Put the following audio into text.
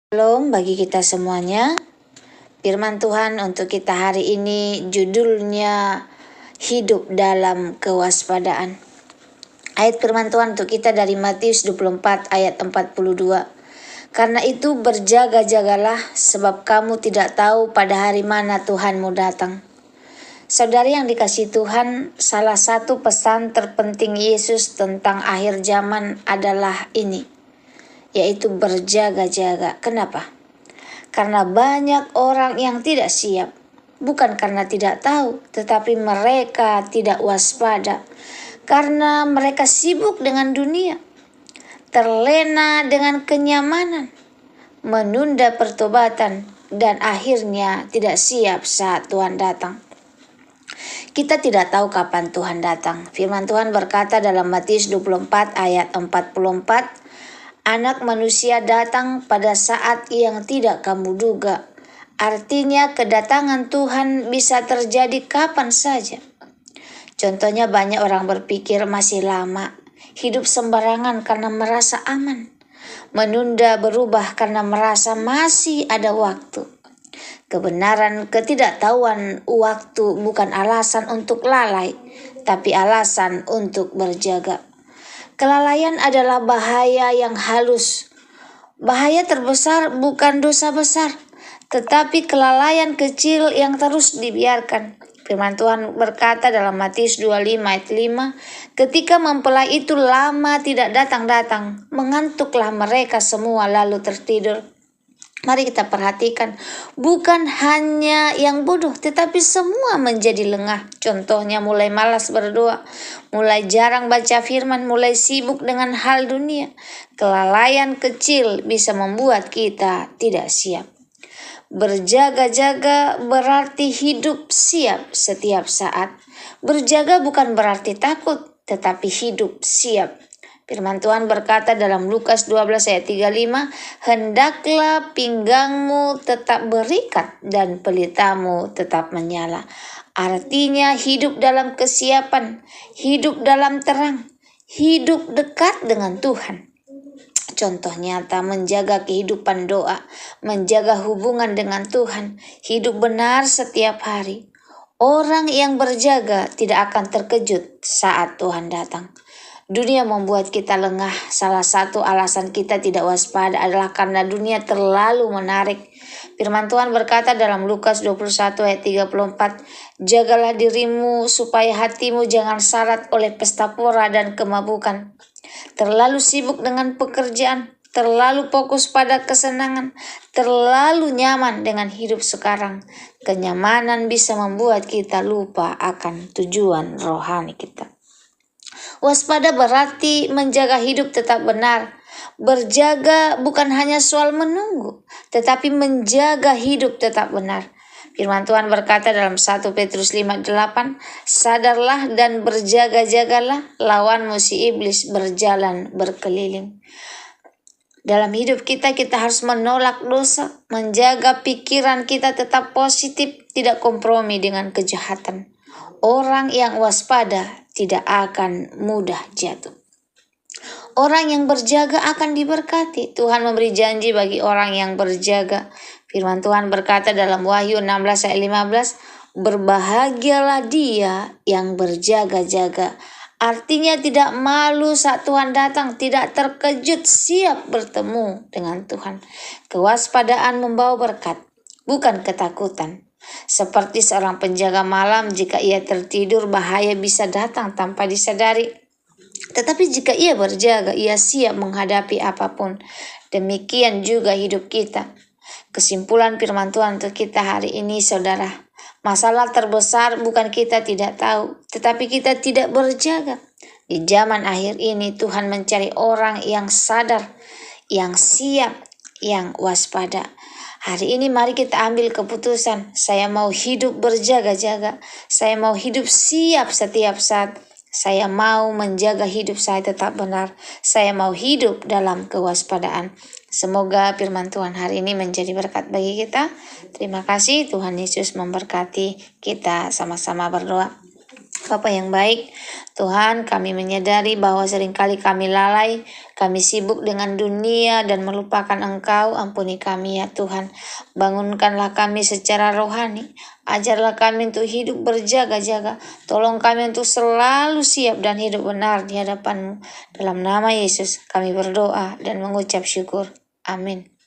Shalom bagi kita semuanya. Firman Tuhan untuk kita hari ini judulnya hidup dalam kewaspadaan. Ayat firman Tuhan untuk kita dari Matius 24 ayat 42. Karena itu berjaga-jagalah sebab kamu tidak tahu pada hari mana Tuhanmu datang. Saudari yang dikasihi Tuhan, salah satu pesan terpenting Yesus tentang akhir zaman adalah ini, yaitu berjaga-jaga. Kenapa? Karena banyak orang yang tidak siap, bukan karena tidak tahu, tetapi mereka tidak waspada. Karena mereka sibuk dengan dunia, terlena dengan kenyamanan, menunda pertobatan, dan akhirnya tidak siap saat Tuhan datang. Kita tidak tahu kapan Tuhan datang. Firman Tuhan berkata dalam Matius 24 ayat 44, Anak manusia datang pada saat yang tidak kamu duga. Artinya kedatangan Tuhan bisa terjadi kapan saja. Contohnya banyak orang berpikir masih lama, hidup sembarangan karena merasa aman, menunda berubah karena merasa masih ada waktu. Kebenaran ketidaktahuan waktu bukan alasan untuk lalai, tapi alasan untuk berjaga. Kelalaian adalah bahaya yang halus. Bahaya terbesar bukan dosa besar, tetapi kelalaian kecil yang terus dibiarkan. Firman Tuhan berkata dalam Matius 25 ayat 5, ketika mempelai itu lama tidak datang-datang, mengantuklah mereka semua lalu tertidur. Mari kita perhatikan, bukan hanya yang bodoh, tetapi semua menjadi lengah. Contohnya mulai malas berdoa, mulai jarang baca firman, mulai sibuk dengan hal dunia. Kelalaian kecil bisa membuat kita tidak siap. Berjaga-jaga berarti hidup siap setiap saat. Berjaga bukan berarti takut, tetapi hidup siap. Firman Tuhan berkata dalam Lukas 12 ayat 35, hendaklah pinggangmu tetap berikat dan pelitamu tetap menyala. Artinya hidup dalam kesiapan, hidup dalam terang, hidup dekat dengan Tuhan. Contoh nyata menjaga kehidupan doa, menjaga hubungan dengan Tuhan, hidup benar setiap hari. Orang yang berjaga tidak akan terkejut saat Tuhan datang. Dunia membuat kita lengah. Salah satu alasan kita tidak waspada adalah karena dunia terlalu menarik. Firman Tuhan berkata dalam Lukas 21 ayat 34, jagalah dirimu supaya hatimu jangan syarat oleh pesta pora dan kemabukan. Terlalu sibuk dengan pekerjaan, terlalu fokus pada kesenangan, terlalu nyaman dengan hidup sekarang. Kenyamanan bisa membuat kita lupa akan tujuan rohani kita. Waspada berarti menjaga hidup tetap benar. Berjaga bukan hanya soal menunggu, tetapi menjaga hidup tetap benar. Firman Tuhan berkata dalam 1 Petrus 5:8, sadarlah dan berjaga-jagalah, lawanmu si iblis berjalan berkeliling. Dalam hidup kita harus menolak dosa, menjaga pikiran kita tetap positif, tidak kompromi dengan kejahatan. Orang yang waspada tidak akan mudah jatuh. Orang yang berjaga akan diberkati. Tuhan memberi janji bagi orang yang berjaga. Firman Tuhan berkata dalam Wahyu 16 ayat 15, berbahagialah dia yang berjaga-jaga. Artinya tidak malu saat Tuhan datang, tidak terkejut, siap bertemu dengan Tuhan. Kewaspadaan membawa berkat, bukan ketakutan. Seperti seorang penjaga malam, jika ia tertidur bahaya bisa datang tanpa disadari. Tetapi jika ia berjaga, ia siap menghadapi apapun. Demikian juga hidup kita. Kesimpulan firman Tuhan untuk kita hari ini, saudara. Masalah terbesar bukan kita tidak tahu, tetapi kita tidak berjaga. Di zaman akhir ini Tuhan mencari orang yang sadar, yang siap, yang waspada. Hari ini mari kita ambil keputusan. Saya mau hidup berjaga-jaga. Saya mau hidup siap setiap saat. Saya mau menjaga hidup saya tetap benar. Saya mau hidup dalam kewaspadaan. Semoga firman Tuhan hari ini menjadi berkat bagi kita. Terima kasih, Tuhan Yesus memberkati kita. Sama-sama berdoa. Bapa yang baik, Tuhan, kami menyadari bahwa seringkali kami lalai, kami sibuk dengan dunia dan melupakan Engkau. Ampuni kami ya Tuhan, bangunkanlah kami secara rohani, ajarlah kami untuk hidup berjaga-jaga, tolong kami untuk selalu siap dan hidup benar di hadapan-Mu. Dalam nama Yesus kami berdoa dan mengucap syukur. Amin.